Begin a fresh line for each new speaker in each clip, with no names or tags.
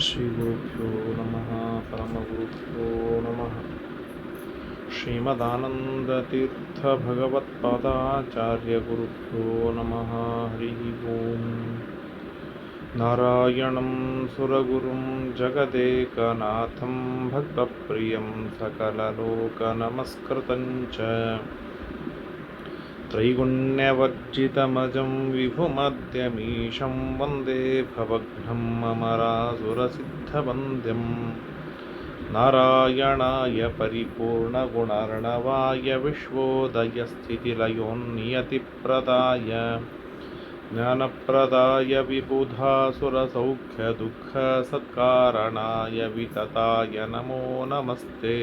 ಶ್ರೀಗುರುಭ್ಯೋ ನಮಃ ಪರಮಗುರುಭ್ಯೋ ನಮಃ. ಶ್ರೀಮದಾನಂದತೀರ್ಥಭಗವತ್ಪಾದಾಚಾರ್ಯಗುರುಭ್ಯೋ ನಮಃ. ಹರಿ ಓಂ. ನಾರಾಯಣಂ ಸುರಗುರುಂ ಜಗದೇಕನಾಥಂ ಭಕ್ತಪ್ರಿಯಂ ಸಕಲಲೋಕನಮಸ್ಕೃತಂ ಚ ತ್ರೈಗುಣ್ಯವರ್ಜಿತಮಜಂ ವಿಭುಮದ್ಯಮೀಶಂ ವಂದೇ ಭವಘ್ನಂ ಅಮರಾಸುರಸಿದ್ಧವಂದ್ಯಂ. ನಾರಾಯಣಾಯ ಪರಿಪೂರ್ಣಗುಣರ್ಣವಾಯ ವಿಶ್ವೋದಯಸ್ಥಿತಿಲಯೋನ್ನಿಯತಿಪ್ರದಾಯ ಜ್ಞಾನಪ್ರದಾಯ ವಿಬುಧಾಸುರಸೌಖ್ಯದುಃಖಸತ್ಕಾರಣಾಯ ವಿತತಾಯ ನಮೋ ನಮಸ್ತೆ.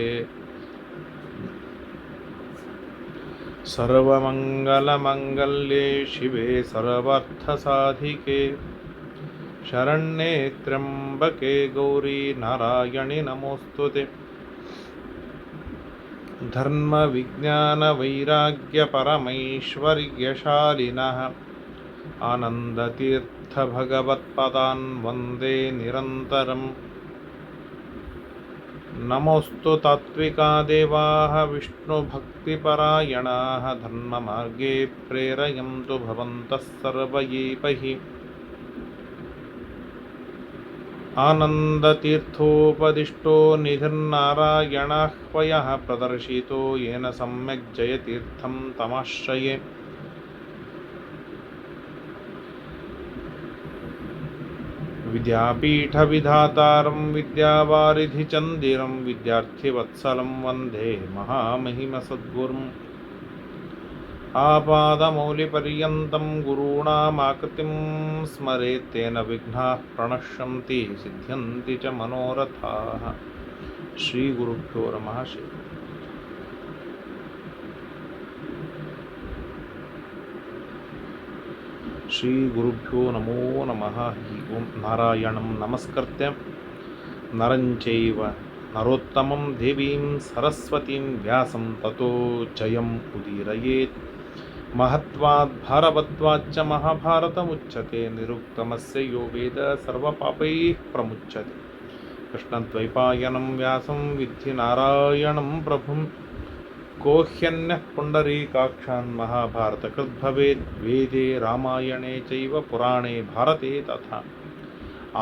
ಸರ್ವಮಂಗಲಮಂಗಲ್ಯೆ ಶಿವೆ ಸರ್ವಾರ್ಥಸಾಧಿಕೆ ಶರಣ್ಯೆ ತ್ರ್ಯಂಬಕೆ ಗೌರಿ ನಾರಾಯಣಿ ನಮೋಸ್ತುತೆ. ಧರ್ಮ ವಿಜ್ಞಾನ ವೈರಾಗ್ಯ ಪರಮೈಶ್ವರ್ಯಶಾಲಿನಃ ಆನಂದತೀರ್ಥ ಭಗವತ್ಪದಾನ್ ವಂದೇ ನಿರಂತರಂ. ನಮೋಸ್ತು ತಾತ್ವಿಕಾ ದೇವಾಃ ವಿಷ್ಣುಭಕ್ತಿಪರಾಯಣಾಃ ಧರ್ಮಮಾರ್ಗೇ ಪ್ರೇರಯಂತು ಭವಂತಃ ಸರ್ವ ಏವಹಿ. ಆನಂದತೀರ್ಥೋಪದಿಷ್ಟೋ ನಿಧಿರ್ನಾರಾಯಣಾಹ್ವಯಃ ಪ್ರದರ್ಶಿತೋ ಯೇನ ಸಮ್ಯಕ್ ಜಯತೀರ್ಥಂ ತಮಾಶ್ರಯೇ. ವಿದ್ಯಾಪೀಠವಿಧಾತಾರಂ ವಿದ್ಯಾವಾರಿಧಿಚಂದಿರಂ ವಿದ್ಯಾರ್ಥಿವತ್ಸಲಂ ವಂದೇ ಮಹಾಮಹಿಮಸದ್ಗುರುಂ. ಆಪಾದಮೌಲಿಪರ್ಯಂತಂ ಗುರುಣಾಮಾಕೃತಿಂ ಸ್ಮರೇತ್ ತೇನ ವಿಘ್ನಾಃ ಪ್ರಣಶ್ಯಂತಿ ಸಿದ್ಧ್ಯಂತಿ ಚ ಮನೋರಥಾಃ. ಶ್ರೀಗುರುಭ್ಯೋ ನಮಃ. ಶ್ರೀ ಗುರುಭ್ಯೋ ನಮೋ ನಮಃ. ಹಿ ಓಂ. ನಾರಾಯಣಂ ನಮಸ್ಕೃತ್ಯ ನರಂಚೈವ ನರೋತ್ತಮಂ ದೇವೀಂ ಸರಸ್ವತೀಂ ವ್ಯಾಸಂ ತತೋ ಜಯಂ ಉದೀರಯೇತ್. ಮಹತ್ವಾದ್ ಭಾರವತ್ವಾಚ್ಚ ಮಹಾಭಾರತಮುಚ್ಯತೆ ನಿರುಕ್ತಮಸ್ಯ ಯೋ ವೇದ ಸರ್ವಪಾಪೈಃ ಪ್ರಮುಚ್ಯತೆ. ಕೃಷ್ಣದ್ವೈಪಾಯನಂ ವ್ಯಾಸಂ ವಿದ್ಧಿ ನಾರಾಯಣಂ ಪ್ರಭುಂ. ಕೋಹ್ಯನ್ಯಃ ಪುಂಡರೀಕಾಕ್ಷಾನ್ ಮಹಾಭಾರತಕೃತ್ ಭವೇದ್. ವೇದೇ ರಾಮಾಯಣೇ ಚೈವ ಪುರಾಣೇ ಭಾರತೆ ತಥಾ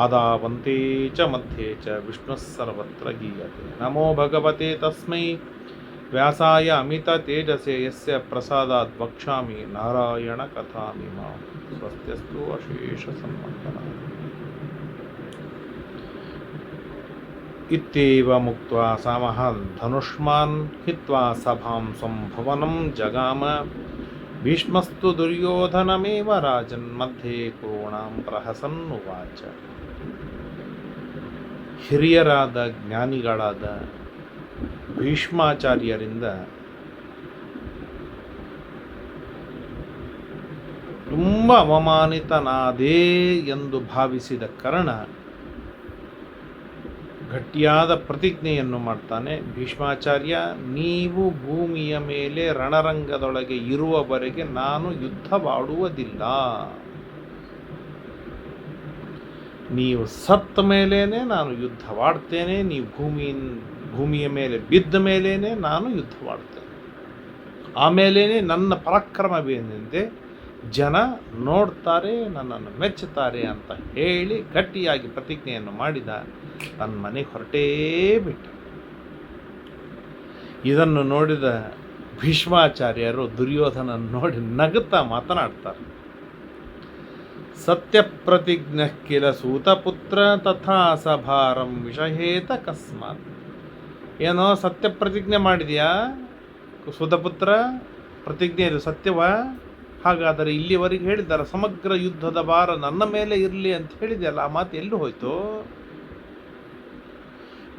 ಆದಾವಂತೆ ಚ ಮಧ್ಯೆ ಚ ವಿಷ್ಣುಃ ಸರ್ವತ್ರ ಗೀಯತೆ. ನಮೋ ಭಗವತೆ ತಸ್ಮೈ ವ್ಯಾಸಾಯ ಅಮಿತ ತೇಜಸೆ ಯಸ್ಯ ಪ್ರಸಾದಾತ್ ವಕ್ಷ್ಯಾಮಿ ನಾರಾಯಣ ಕಥಾಮಿಮಾಂ. ಸ್ವಸ್ತ್ಯಸ್ತು ಅಶೇಷ ಸನ್ಮಂಗಲಂ. ಇತ್ಯೇವ ಮುಕ್ತ್ವಾ ಸಾಮಃ ಧನುಷ್ಮಾನ್ ಹಿತ್ವಾ ಸಭಾಂ ಸ್ವಂ ಭವನಂ ಜಗಾಮ. ಭೀಷ್ಮಸ್ತು ದುರ್ಯೋಧನಮೇವ ರಾಜನ್ ಮಧ್ಯೆ ಕ್ರೋಣಾಂ ಪ್ರಹಸನ್ನುವಾಚ. ಹಿರಿಯರಾದ ಜ್ಞಾನಿಗಳಾದ ಭೀಷ್ಮಾಚಾರ್ಯರಿಂದ ತುಂಬ ಅವಮಾನಿತನಾದೇ ಎಂದು ಭಾವಿಸಿದ ಕರ್ಣ ಗಟ್ಟಿಯಾದ ಪ್ರತಿಜ್ಞೆಯನ್ನು ಮಾಡ್ತಾನೆ. ಭೀಷ್ಮಾಚಾರ್ಯ, ನೀವು ಭೂಮಿಯ ಮೇಲೆ ರಣರಂಗದೊಳಗೆ ಇರುವವರೆಗೆ ನಾನು ಯುದ್ಧವಾಡುವುದಿಲ್ಲ. ನೀವು ಸತ್ತ ಮೇಲೇನೆ ನಾನು ಯುದ್ಧವಾಡ್ತೇನೆ. ನೀವು ಭೂಮಿಯ ಮೇಲೆ ಬಿದ್ದ ಮೇಲೇನೆ ನಾನು ಯುದ್ಧವಾಡ್ತೇನೆ. ಆಮೇಲೇನೆ ನನ್ನ ಪರಾಕ್ರಮವೇನೆಂದೇ ಜನ ನೋಡ್ತಾರೆ, ನನ್ನನ್ನು ಮೆಚ್ಚುತ್ತಾರೆ ಅಂತ ಹೇಳಿ ಗಟ್ಟಿಯಾಗಿ ಪ್ರತಿಜ್ಞೆಯನ್ನು ಮಾಡಿದ. ತನ್ನ ಮನೆಗೆ ಹೊರಟೇ ಬಿಟ್ಟ. ಇದನ್ನು ನೋಡಿದ ಭೀಷ್ಮಾಚಾರ್ಯರು ದುರ್ಯೋಧನ ನೋಡಿ ನಗುತ್ತಾ ಮಾತನಾಡ್ತಾರೆ. ಸತ್ಯ ಪ್ರತಿಜ್ಞ ಕಿಲ ಸೂತಪುತ್ರ ತಥಾ ಸಭಾರಂ ವಿಷಹೇತ ಕಸ್ಮಾತ್. ಏನೋ ಸತ್ಯ ಪ್ರತಿಜ್ಞೆ ಮಾಡಿದ್ಯಾ ಸೂತಪುತ್ರ? ಪ್ರತಿಜ್ಞೆ ಇದು ಸತ್ಯವಾ? ಹಾಗಾದರೆ ಇಲ್ಲಿವರೆಗೆ ಹೇಳಿದ್ದಾರೆ ಸಮಗ್ರ ಯುದ್ಧದ ಭಾರ ನನ್ನ ಮೇಲೆ ಇರಲಿ ಅಂತ ಹೇಳಿದೆಯಲ್ಲ, ಆ ಮಾತು ಎಲ್ಲಿ ಹೋಯ್ತು?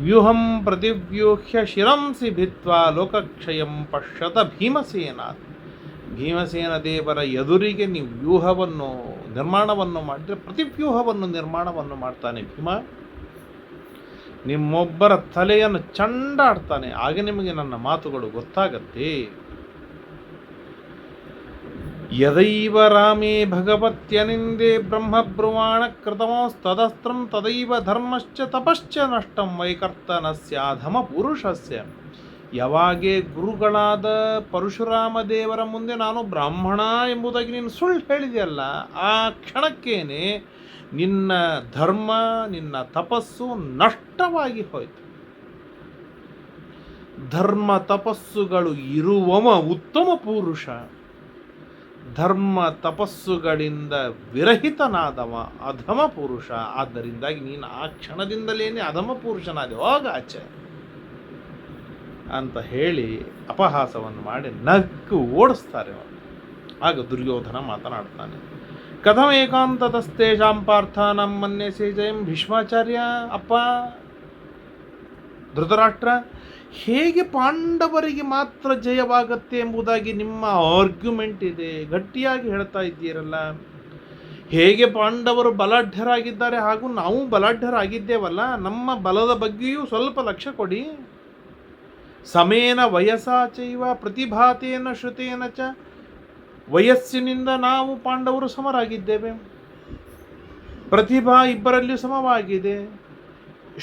ವ್ಯೂಹಂ ಪ್ರತಿವ್ಯೂಹ್ಯ ಶಿರಂಸಿ ಭಿತ್ವಾ ಲೋಕಕ್ಷಯಂ ಪಶ್ಯತ ಭೀಮಸೇನಾತ್. ಭೀಮಸೇನ ದೇವರ ಎದುರಿಗೆ ನೀವು ವ್ಯೂಹವನ್ನು ನಿರ್ಮಾಣವನ್ನು ಮಾಡಿದರೆ ಪ್ರತಿವ್ಯೂಹವನ್ನು ನಿರ್ಮಾಣವನ್ನು ಮಾಡ್ತಾನೆ ಭೀಮ. ನಿಮ್ಮೊಬ್ಬರ ತಲೆಯನ್ನು ಚಂಡಾಡ್ತಾನೆ. ಆಗ ನಿಮಗೆ ನನ್ನ ಮಾತುಗಳು ಗೊತ್ತಾಗತ್ತೆ. ಯದೈವ ರಾಮೇ ಭಗವತ್ಯನಿಂದೆ ಬ್ರಹ್ಮಬ್ರುವಾಣ ಕೃತಮೋಸ್ತದಸ್ತ್ರಂ ತದೈವ ಧರ್ಮಶ್ಚ ತಪಶ್ಚ ನಷ್ಟಂ ವೈಕರ್ತನಸ್ಯಾಧಮ ಪುರುಷಸ್ಯ. ಯಾವಾಗೇ ಗುರುಗಳಾದ ಪರಶುರಾಮ ದೇವರ ಮುಂದೆ ನಾನು ಬ್ರಾಹ್ಮಣ ಎಂಬುದಾಗಿ ನೀನು ಸುಳ್ಳು ಹೇಳಿದೆಯಲ್ಲ, ಆ ಕ್ಷಣಕ್ಕೇನೆ ನಿನ್ನ ಧರ್ಮ, ನಿನ್ನ ತಪಸ್ಸು ನಷ್ಟವಾಗಿ ಹೋಯಿತು. ಧರ್ಮ ತಪಸ್ಸುಗಳು ಇರುವವ ಉತ್ತಮ ಪುರುಷ, ಧರ್ಮ ತಪಸ್ಸುಗಳಿಂದ ವಿರಹಿತನಾದವ ಅಧಮ ಪುರುಷ. ಆದ್ದರಿಂದಾಗಿ ನೀನು ಆ ಕ್ಷಣದಿಂದಲೇನೆ ಅಧಮ ಪುರುಷನಾದೆ, ಹೋಗಾಚೆ ಅಂತ ಹೇಳಿ ಅಪಹಾಸವನ್ನು ಮಾಡಿ ನಕ್ಕು ಓಡಿಸ್ತಾರೆ. ಆಗ ದುರ್ಯೋಧನ ಮಾತನಾಡ್ತಾನೆ, ಕಥಂ ಏಕಾಂತತಸ್ತೇಷಾಂ ಪಾರ್ಥಾನಾಂ ಮನ್ಯಸೆ ಜಯಂ. ಭೀಷ್ಮಾಚಾರ್ಯ, ಅಪ್ಪ ಧೃತರಾಷ್ಟ್ರ, ಹೇಗೆ ಪಾಂಡವರಿಗೆ ಮಾತ್ರ ಜಯವಾಗತ್ತೆ ಎಂಬುದಾಗಿ ನಿಮ್ಮ ಆರ್ಗ್ಯುಮೆಂಟ್ ಇದೆ, ಗಟ್ಟಿಯಾಗಿ ಹೇಳ್ತಾ ಇದ್ದೀರಲ್ಲ. ಹೇಗೆ ಪಾಂಡವರು ಬಲಾಢ್ಯರಾಗಿದ್ದಾರೆ ಹಾಗೂ ನಾವು ಬಲಾಢ್ಯರಾಗಿದ್ದೇವಲ್ಲ, ನಮ್ಮ ಬಲದ ಬಗ್ಗೆಯೂ ಸ್ವಲ್ಪ ಲಕ್ಷ್ಯ ಕೊಡಿ. ಸಮೇನ ವಯಸ್ಸಾಚೈವ ಪ್ರತಿಭಾತೇನ ಶ್ರುತೇನ ಚ. ವಯಸ್ಸಿನಿಂದ ನಾವು ಪಾಂಡವರು ಸಮರಾಗಿದ್ದೇವೆ, ಪ್ರತಿಭಾ ಇಬ್ಬರಲ್ಲಿ ಸಮವಾಗಿದೆ.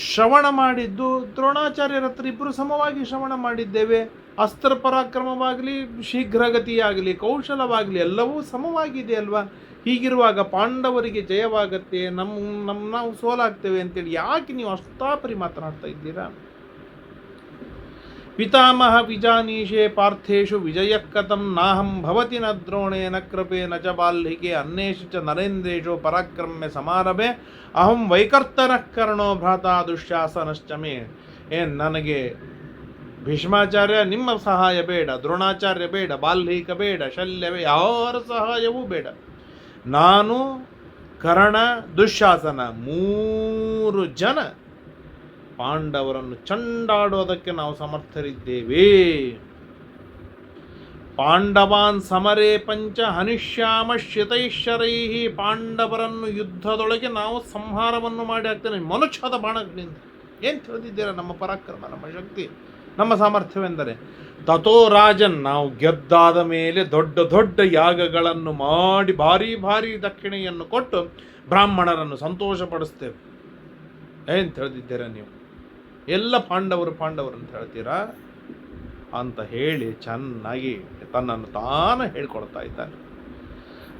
ಶ್ರವಣ ಮಾಡಿದ್ದು ದ್ರೋಣಾಚಾರ್ಯರ ಹತ್ರ ಇಬ್ಬರು ಸಮವಾಗಿ ಶ್ರವಣ ಮಾಡಿದ್ದೇವೆ. ಅಸ್ತ್ರ ಪರಾಕ್ರಮವಾಗಲಿ, ಶೀಘ್ರಗತಿಯಾಗಲಿ, ಕೌಶಲವಾಗಲಿ ಎಲ್ಲವೂ ಸಮವಾಗಿದೆ ಅಲ್ವಾ. ಹೀಗಿರುವಾಗ ಪಾಂಡವರಿಗೆ ಜಯವಾಗತ್ತೆ, ನಾವು ಸೋಲಾಗ್ತೇವೆ ಅಂತೇಳಿ ಯಾಕೆ ನೀವು ಅಷ್ಟಾಪರಿ ಮಾತನಾಡ್ತಾ ಇದ್ದೀರಾ? ಪಿತಾಮಹ ವಿಜಾನೀಶೆ ಪಾರ್ಥೇಶು ವಿಜಯ ಕಥಂ ನಾಹಂ ಭವತಿ ನ ದ್ರೋಣೇ ನ ಕೃಪೆ ನ ಚ ಬಾಲ್ಹಿಕೆ ಅನ್ನೇಶು ಚ ನರೇಂದ್ರೇಶು ಪರಾಕ್ರಮ್ಯ ಸಮಾರಭೆ ಅಹಂ ವೈಕರ್ತನ ಕರ್ಣೋ ಭ್ರಾತಾ ದುಶ್ಯಾಸನಶ್ಚ ಮೇ. ನನಗೆ ಭೀಷ್ಮಾಚಾರ್ಯ ನಿಮ್ಮ ಸಹಾಯ ಬೇಡ, ದ್ರೋಣಾಚಾರ್ಯ ಬೇಡ, ಬಾಲ್ಹಿಕ ಬೇಡ, ಶಲ್ಯವೇ ಯಾರ ಸಹಾಯವೂ ಬೇಡ. ನಾನು, ಕರ್ಣ, ದುಶ್ಯಾಸನ 3 ಜನ ಪಾಂಡವರನ್ನು ಚಂಡಾಡೋದಕ್ಕೆ ನಾವು ಸಮರ್ಥರಿದ್ದೇವೆ. ಪಾಂಡವಾನ್ ಸಮರೇ ಪಂಚ ಹನಿಷ್ಯಾಮ ಶಿತೈಶ್ವರೈ. ಪಾಂಡವರನ್ನು ಯುದ್ಧದೊಳಗೆ ನಾವು ಸಂಹಾರವನ್ನು ಮಾಡಿ ಹಾಕ್ತೇನೆ ಮನುಷ್ಯದ ಬಾಣಗಳಿಂದ. ಏನು ತಿಳಿದಿದ್ದೀರಾ ನಮ್ಮ ಪರಾಕ್ರಮ, ನಮ್ಮ ಶಕ್ತಿ, ನಮ್ಮ ಸಾಮರ್ಥ್ಯವೆಂದರೆ? ತಥೋ ರಾಜನ್, ನಾವು ಗೆದ್ದಾದ ಮೇಲೆ ದೊಡ್ಡ ದೊಡ್ಡ ಯಾಗಗಳನ್ನು ಮಾಡಿ ಭಾರಿ ಭಾರಿ ದಕ್ಷಿಣೆಯನ್ನು ಕೊಟ್ಟು ಬ್ರಾಹ್ಮಣರನ್ನು ಸಂತೋಷಪಡಿಸ್ತೇವೆ. ಏನು ತಿಳಿದಿದ್ದೀರಾ ನೀವು? ಎಲ್ಲ ಪಾಂಡವರು ಅಂತ ಹೇಳ್ತೀರಾ ಅಂತ ಹೇಳಿ ಚೆನ್ನಾಗಿ ತನ್ನನ್ನು ತಾನು ಹೇಳ್ಕೊಳ್ತಾ ಇದ್ದಾನೆ.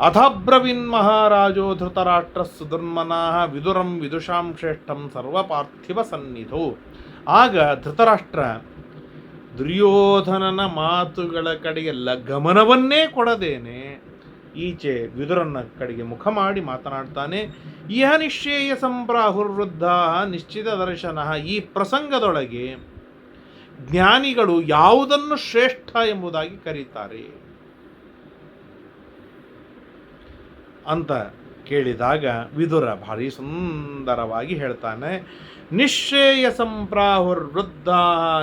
ಅಥಬ್ರವೀನ್ ಮಹಾರಾಜೋ ಧೃತರಾಷ್ಟ್ರ ಸುದುರ್ಮನಃ ವಿದುರಂ ವಿದುಷಾಂ ಶ್ರೇಷ್ಠಂ ಸರ್ವಪಾರ್ಥಿವ ಸನ್ನಿಧೋ. ಆಗ ಧೃತರಾಷ್ಟ್ರ ದುರ್ಯೋಧನನ ಮಾತುಗಳ ಕಡೆಗೆಲ್ಲ ಗಮನವನ್ನೇ ಕೊಡದೇನೆ ಈಚೆ ವಿದುರನ ಕಡೆಗೆ ಮುಖ ಮಾಡಿ ಮಾತನಾಡ್ತಾನೆ. ಇಹ ನಿಶ್ಚೇಯ ಸಂಪ್ರಾಹುರ್ವೃದ್ಧ ನಿಶ್ಚಿತ ದರ್ಶನ. ಈ ಪ್ರಸಂಗದೊಳಗೆ ಜ್ಞಾನಿಗಳು ಯಾವುದನ್ನು ಶ್ರೇಷ್ಠ ಎಂಬುದಾಗಿ ಕರೀತಾರೆ ಅಂತ ಕೇಳಿದಾಗ ವಿದುರ ಭಾರಿ ಸುಂದರವಾಗಿ ಹೇಳ್ತಾನೆ. ನಿಶ್ಚೇಯ ಸಂಪ್ರಾಹುರ್ವೃದ್ಧ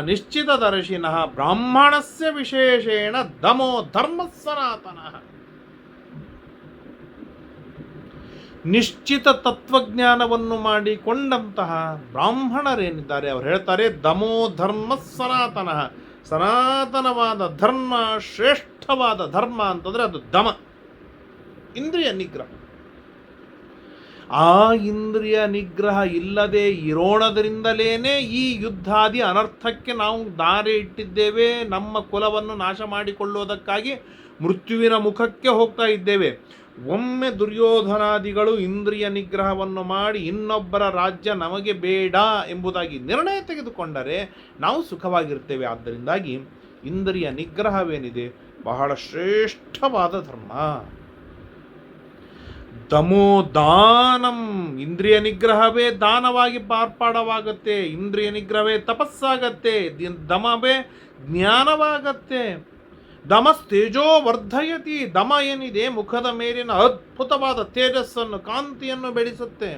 ನಿಶ್ಚಿತ ದರ್ಶಿನಃ ಬ್ರಾಹ್ಮಣಸ್ಯ ವಿಶೇಷೇಣ ದಮೋ ಧರ್ಮ ಸನಾತನಃ. ನಿಶ್ಚಿತ ತತ್ವಜ್ಞಾನವನ್ನು ಮಾಡಿಕೊಂಡಂತಹ ಬ್ರಾಹ್ಮಣರೇನಿದ್ದಾರೆ ಅವರು ಹೇಳ್ತಾರೆ, ದಮೋ ಧರ್ಮ ಸನಾತನ. ಸನಾತನವಾದ ಧರ್ಮ, ಶ್ರೇಷ್ಠವಾದ ಧರ್ಮ ಅಂತಂದರೆ ಅದು ದಮ, ಇಂದ್ರಿಯ ನಿಗ್ರಹ. ಆ ಇಂದ್ರಿಯ ನಿಗ್ರಹ ಇಲ್ಲದೆ ಇರೋಣದರಿಂದಲೇನೆ ಈ ಯುದ್ಧಾದಿ ಅನರ್ಥಕ್ಕೆ ನಾವು ದಾರಿ ಇಟ್ಟಿದ್ದೇವೆ. ನಮ್ಮ ಕುಲವನ್ನು ನಾಶ ಮಾಡಿಕೊಳ್ಳುವುದಕ್ಕಾಗಿ ಮೃತ್ಯುವಿನ ಮುಖಕ್ಕೆ ಹೋಗ್ತಾ ಇದ್ದೇವೆ. ಒಮ್ಮೆ ದುರ್ಯೋಧನಾದಿಗಳು ಇಂದ್ರಿಯ ನಿಗ್ರಹವನ್ನು ಮಾಡಿ ಇನ್ನೊಬ್ಬರ ರಾಜ್ಯ ನಮಗೆ ಬೇಡ ಎಂಬುದಾಗಿ ನಿರ್ಣಯ ತೆಗೆದುಕೊಂಡರೆ ನಾವು ಸುಖವಾಗಿರ್ತೇವೆ. ಆದ್ದರಿಂದಾಗಿ ಇಂದ್ರಿಯ ನಿಗ್ರಹವೇನಿದೆ ಬಹಳ ಶ್ರೇಷ್ಠವಾದ ಧರ್ಮ. ದಮೋದಾನಂ, ಇಂದ್ರಿಯ ನಿಗ್ರಹವೇ ದಾನವಾಗಿ ಮಾರ್ಪಾಡವಾಗತ್ತೆ, ಇಂದ್ರಿಯ ನಿಗ್ರಹವೇ ತಪಸ್ಸಾಗತ್ತೆ, ದಮವೇ ಜ್ಞಾನವಾಗತ್ತೆ. ದಮಸ್ತೇಜೋ ವರ್ಧಯತಿ. ದಮ ಏನಿದೆ ಮುಖದ ಮೇಲಿನ ಅದ್ಭುತವಾದ ತೇಜಸ್ಸನ್ನು, ಕಾಂತಿಯನ್ನು ಬೆಳೆಸುತ್ತೆ.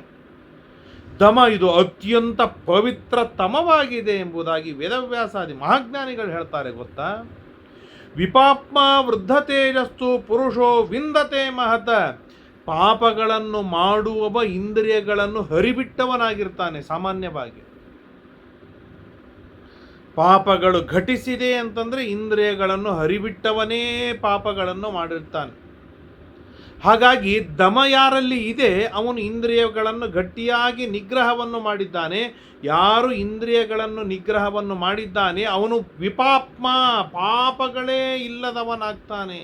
ದಮ ಇದು ಅತ್ಯಂತ ಪವಿತ್ರತಮವಾಗಿದೆ ಎಂಬುದಾಗಿ ವೇದವ್ಯಾಸಾದಿ ಮಹಾಜ್ಞಾನಿಗಳು ಹೇಳ್ತಾರೆ. ಗೊತ್ತಾ? ವಿಪಾಪ್ಮ ವೃದ್ಧ ತೇಜಸ್ಸು ಪುರುಷೋ ವಿಂದತೆ ಮಹತ. ಪಾಪಗಳನ್ನು ಮಾಡುವವ ಇಂದ್ರಿಯಗಳನ್ನು ಹರಿಬಿಟ್ಟವನಾಗಿರ್ತಾನೆ. ಸಾಮಾನ್ಯವಾಗಿ ಪಾಪಗಳು ಘಟಿಸಿದೆ ಅಂತಂದರೆ ಇಂದ್ರಿಯಗಳನ್ನು ಹರಿಬಿಟ್ಟವನೇ ಪಾಪಗಳನ್ನು ಮಾಡಿರ್ತಾನೆ. ಹಾಗಾಗಿ ದಮ ಯಾರಲ್ಲಿ ಇದೆ ಅವನು ಇಂದ್ರಿಯಗಳನ್ನು ಗಟ್ಟಿಯಾಗಿ ನಿಗ್ರಹವನ್ನು ಮಾಡಿದ್ದಾನೆ. ಯಾರು ಇಂದ್ರಿಯಗಳನ್ನು ನಿಗ್ರಹವನ್ನು ಮಾಡಿದ್ದಾನೆ ಅವನು ವಿಪಾಪ್ಮ, ಪಾಪಗಳೇ ಇಲ್ಲದವನಾಗ್ತಾನೆ.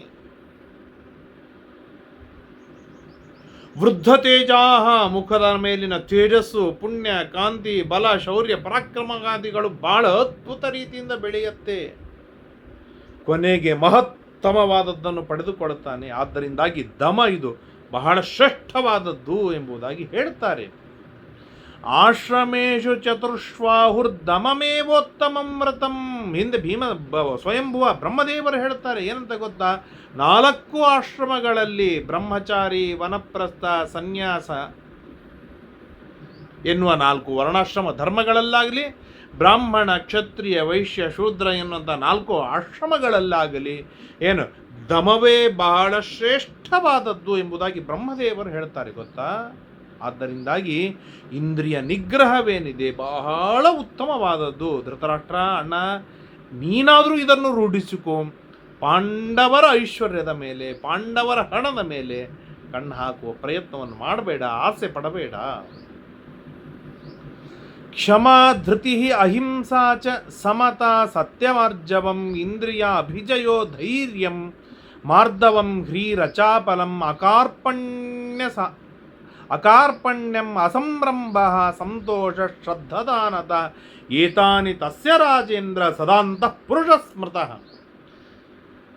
ವೃದ್ಧ ತೇಜಾಹ, ಮುಖದ ಮೇಲಿನ ತೇಜಸ್ಸು, ಪುಣ್ಯ, ಕಾಂತಿ, ಬಲ, ಶೌರ್ಯ, ಪರಾಕ್ರಮಗಾದಿಗಳು ಬಹಳ ಅದ್ಭುತ ರೀತಿಯಿಂದ ಬೆಳೆಯುತ್ತೆ. ಕೊನೆಗೆ ಮಹತ್ತಮವಾದದ್ದನ್ನು ಪಡೆದುಕೊಳ್ಳುತ್ತಾನೆ. ಆದ್ದರಿಂದಾಗಿ ದಮ ಇದು ಬಹಳ ಶ್ರೇಷ್ಠವಾದದ್ದು ಎಂಬುದಾಗಿ ಹೇಳ್ತಾರೆ. ಆಶ್ರಮೇಶು ಚತುರ್ಶ್ವಾಹುರ್ದಮಮೇವೋತ್ತಮಂ ವ್ರತಂ. ಹಿಂದೆ ಸ್ವಯಂಭುವ ಬ್ರಹ್ಮದೇವರು ಹೇಳ್ತಾರೆ ಏನಂತ ಗೊತ್ತಾ? 4 ಆಶ್ರಮಗಳಲ್ಲಿ ಬ್ರಹ್ಮಚಾರಿ, ವನಪ್ರಸ್ಥ, ಸನ್ಯಾಸ ಎನ್ನುವ 4 ವರ್ಣಾಶ್ರಮ ಧರ್ಮಗಳಲ್ಲಾಗಲಿ, ಬ್ರಾಹ್ಮಣ, ಕ್ಷತ್ರಿಯ, ವೈಶ್ಯ, ಶೂದ್ರ ಎನ್ನುವಂಥ 4 ಆಶ್ರಮಗಳಲ್ಲಾಗಲಿ ಏನು ದಮವೇ ಬಹಳ ಶ್ರೇಷ್ಠವಾದದ್ದು ಎಂಬುದಾಗಿ ಬ್ರಹ್ಮದೇವರು ಹೇಳ್ತಾರೆ ಗೊತ್ತಾ. ಆದ್ದರಿಂದಾಗಿ ಇಂದ್ರಿಯ ನಿಗ್ರಹವೇನಿದೆ ಬಹಳ ಉತ್ತಮವಾದದ್ದು. ಧೃತರಾಷ್ಟ್ರ, ಅಣ್ಣ ನೀನಾದರೂ ಇದನ್ನು ರೂಢಿಸಿಕೊ. ಪಾಂಡವರ ಐಶ್ವರ್ಯದ ಮೇಲೆ, ಪಾಂಡವರ ಹಣದ ಮೇಲೆ ಕಣ್ಣು ಹಾಕುವ ಪ್ರಯತ್ನವನ್ನು ಮಾಡಬೇಡ, ಆಸೆ ಪಡಬೇಡ. ಕ್ಷಮಾ, ಧೃತಿ, ಅಹಿಂಸಾ ಚ ಸಮತಾ ಸತ್ಯಮಾರ್ಜವಂ ಇಂದ್ರಿಯ ಅಭಿಜಯೋ ಧೈರ್ಯಂ ಮಾರ್ದವಂ ಹ್ರೀರಚಾಪಲಂ ಅಕಾರ್ಪಣ್ಯಂ ಅಸಂರಂಭ ಸಂತೋಷ ಶ್ರದ್ಧದಾನತ ಏತಾನಿ ತಸ್ಯ ರಾಜೇಂದ್ರ ಸದಾಂತಃ ಪುರುಷ ಸ್ಮೃತಃ.